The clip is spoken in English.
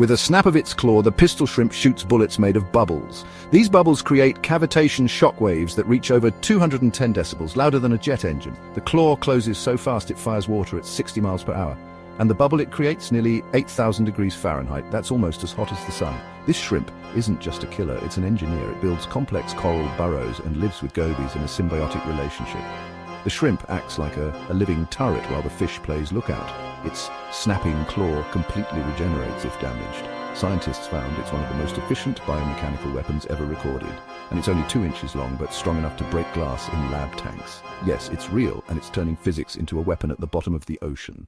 With a snap of its claw, the pistol shrimp shoots bullets made of bubbles. These bubbles create cavitation shock waves that reach over 210 decibels, louder than a jet engine. The claw closes so fast it fires water at 60 miles per hour. And the bubble it creates, nearly 8,000 degrees Fahrenheit, that's almost as hot as the sun. This shrimp isn't just a killer, it's an engineer. It builds complex coral burrows and lives with gobies in a symbiotic relationship. The shrimp acts like a living turret while the fish plays lookout. Its snapping claw completely regenerates if damaged. Scientists found it's one of the most efficient biomechanical weapons ever recorded. And it's only 2 inches long, but strong enough to break glass in lab tanks. Yes, it's real, and it's turning physics into a weapon at the bottom of the ocean.